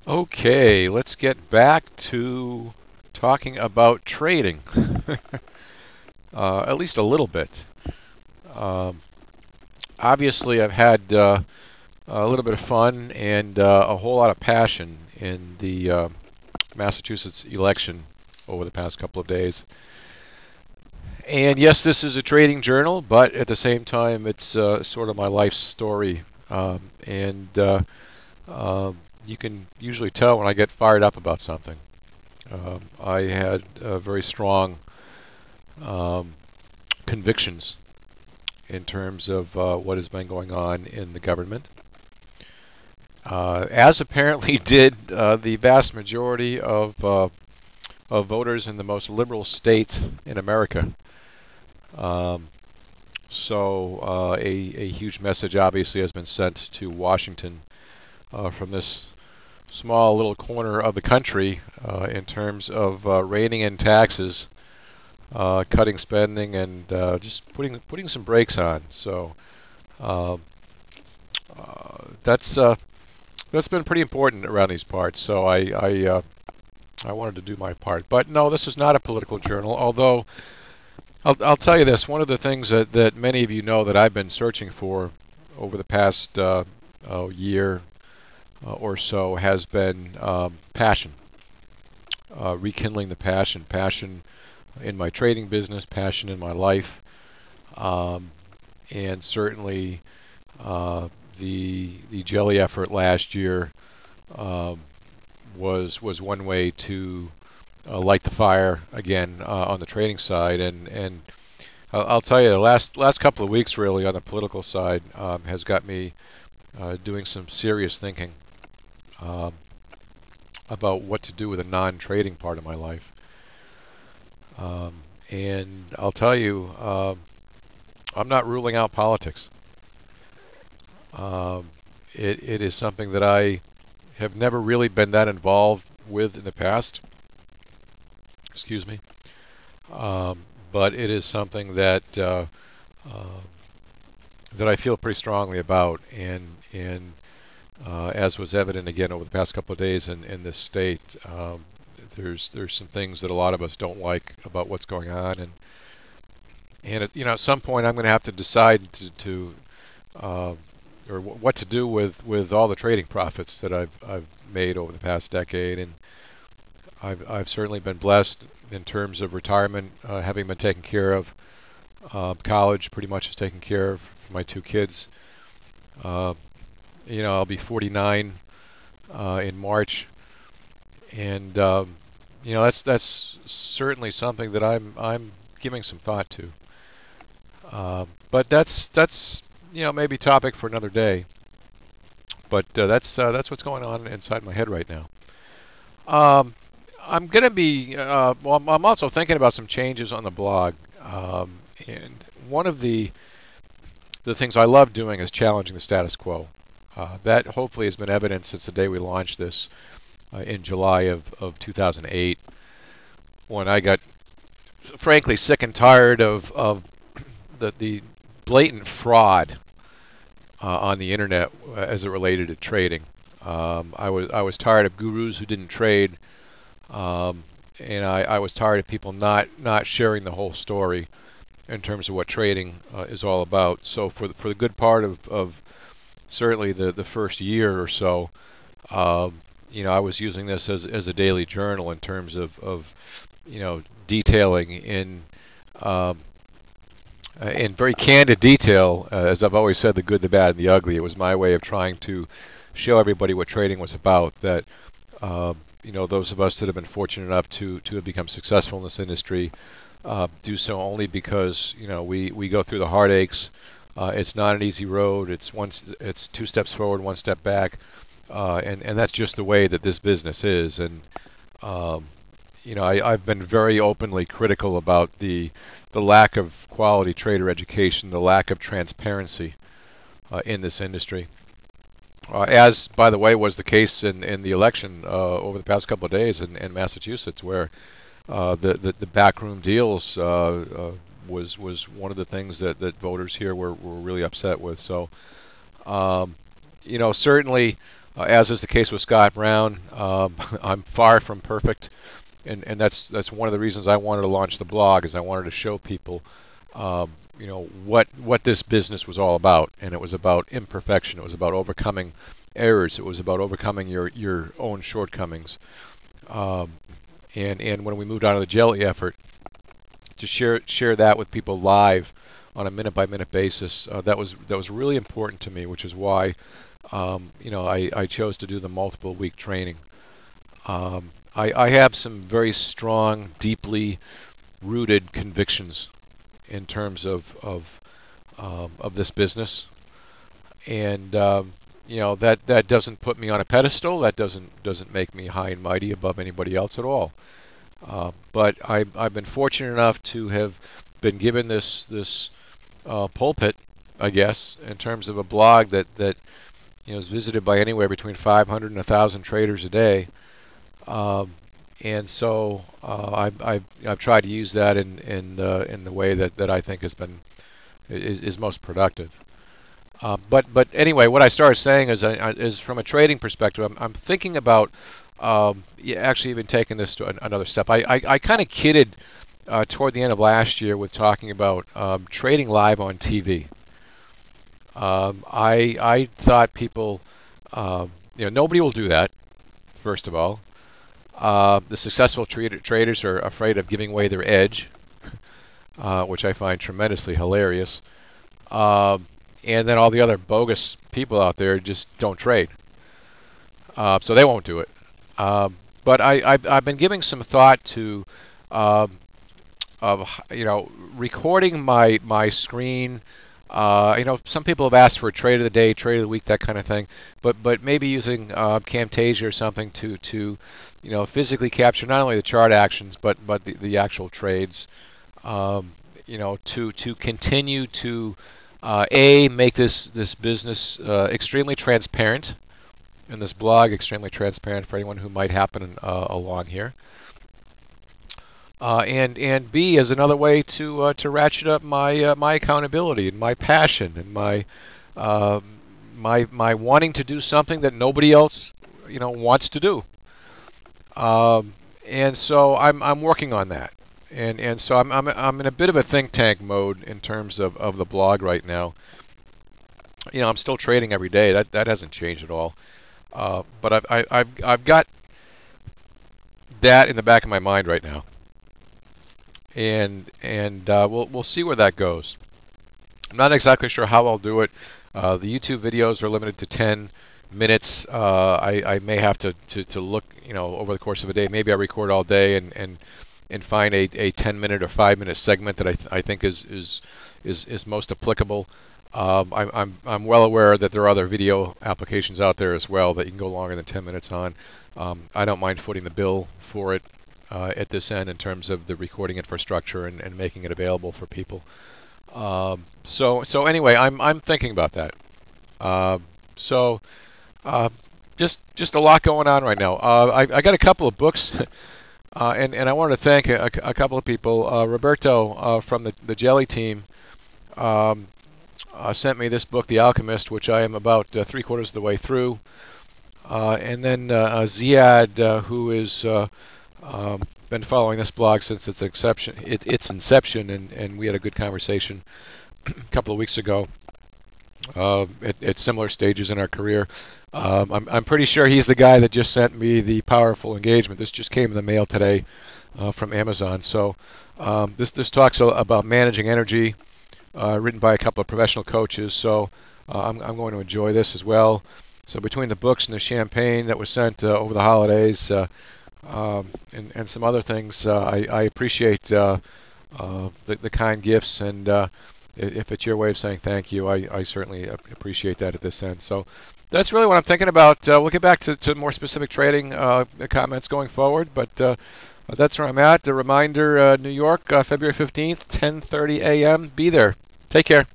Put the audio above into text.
Okay, let's get back to talking about trading, at least a little bit. Um, Obviously, I've had a little bit of fun and a whole lot of passion in the Massachusetts election over the past couple of days. And yes, this is a trading journal, but at the same time, it's sort of my life story. And you can usually tell when I get fired up about something. I had very strong um, convictions in terms of what has been going on in the government, as apparently did the vast majority of voters in the most liberal states in America. Um, so a huge message obviously has been sent to Washington from this small little corner of the country in terms of reining in taxes, cutting spending, and just putting some brakes on. So uh, that's been pretty important around these parts. So I wanted to do my part. But no, this is not a political journal. Although I'll tell you this: one of the things that many of you know that I've been searching for over the past year or so has been passion, rekindling the passion in my trading business, passion in my life, um, and certainly uh, the jelly effort last year um, was one way to light the fire again on the trading side. And I'll tell you, the last couple of weeks really on the political side has got me doing some serious thinking um, about what to do with a non-trading part of my life. Um, and I'll tell you, I'm not ruling out politics. Um, it is something that I have never really been that involved with in the past. Excuse me. Um, but it is something uh, that I feel pretty strongly about, and as was evident again over the past couple of days in this state, there's some things that a lot of us don't like about what's going on, and at some point I'm going to have to decide to uh, or what to do with all the trading profits that I've made over the past decade, and I've certainly been blessed in terms of retirement, having been taken care of. College pretty much is taken care of for my two kids. Uh, I'll be 49 in March, and that's certainly something that I'm giving some thought to. But that's maybe topic for another day. But that's what's going on inside my head right now. Um, I'm going to be well. I'm also thinking about some changes on the blog, and one of the things I love doing is challenging the status quo. That hopefully has been evident since the day we launched this in July of 2008, when I got frankly sick and tired of the blatant fraud on the internet as it related to trading. I was tired of gurus who didn't trade, and I was tired of people not sharing the whole story in terms of what trading is all about. So for the good part of certainly the first year or so, I was using this as a daily journal in terms of detailing um, in very candid detail, as I've always said, the good, the bad, and the ugly. It was my way of trying to show everybody what trading was about. That those of us that have been fortunate enough to have become successful in this industry do so only because we go through the heartaches. It's not an easy road. It's two steps forward, one step back, and that's just the way that this business is. And um, I've been very openly critical about the lack of quality trader education, the lack of transparency in this industry. As, by the way, was the case in the election over the past couple of days in Massachusetts, where the backroom deals was one of the things that voters here were really upset with. So, certainly as is the case with Scott Brown. I'm far from perfect, and that's one of the reasons I wanted to launch the blog, is I wanted to show people, what this business was all about, and it was about imperfection. It was about overcoming errors. It was about overcoming your own shortcomings. And when we moved on to the jelly effort, to share that with people live on a minute by minute basis, that was really important to me, which is why I chose to do the multiple week training. I have some very strong, deeply rooted convictions in terms of this business, and that doesn't put me on a pedestal. That doesn't make me high and mighty above anybody else at all. But I've been fortunate enough to have been given this pulpit, I guess, in terms of a blog that is visited by anywhere between 500 and 1,000 traders a day. And so I've tried to use that in the way that I think is most productive. But anyway, what I started saying is from a trading perspective, I'm thinking about actually even taking this to another step. I kind of kidded toward the end of last year with talking about trading live on TV. I thought people, nobody will do that, first of all. The successful traders are afraid of giving away their edge, which I find tremendously hilarious. And then all the other bogus people out there just don't trade. So they won't do it. But I've been giving some thought to recording my screen. Some people have asked for a trade of the day, trade of the week, that kind of thing. But maybe using Camtasia or something to physically capture not only the chart actions but the actual trades. To continue to make this business extremely transparent, and this blog extremely transparent for anyone who might happen along here. And B, as another way to ratchet up my accountability and my passion and my wanting to do something that nobody else wants to do. And so I'm working on that. And so I'm in a bit of a think tank mode in terms of the blog right now. I'm still trading every day. That hasn't changed at all. But I've got that in the back of my mind right now. And we'll see where that goes. I'm not exactly sure how I'll do it. The YouTube videos are limited to 10 minutes. I may have to look over the course of a day. Maybe I record all day and find a 10-minute or 5-minute segment that I think is most applicable. I'm well aware that there are other video applications out there as well that you can go longer than 10 minutes on. I don't mind footing the bill for it at this end in terms of the recording infrastructure and making it available for people. So anyway, I'm thinking about that. Just a lot going on right now. I got a couple of books. And I wanted to thank a couple of people. Roberto from the Jelly team sent me this book, The Alchemist, which I am about 3/4 of the way through. And then Ziad, who has been following this blog since its inception, and we had a good conversation a couple of weeks ago at similar stages in our career. I'm pretty sure he's the guy that just sent me the powerful engagement. This just came in the mail today from Amazon. So this talks about managing energy, written by a couple of professional coaches. So I'm going to enjoy this as well. So between the books and the champagne that was sent over the holidays and some other things, I appreciate the kind gifts. And if it's your way of saying thank you, I certainly appreciate that at this end. So that's really what I'm thinking about. We'll get back to more specific trading comments going forward, but that's where I'm at. A reminder, New York, February 15th, 10:30 a.m. Be there. Take care.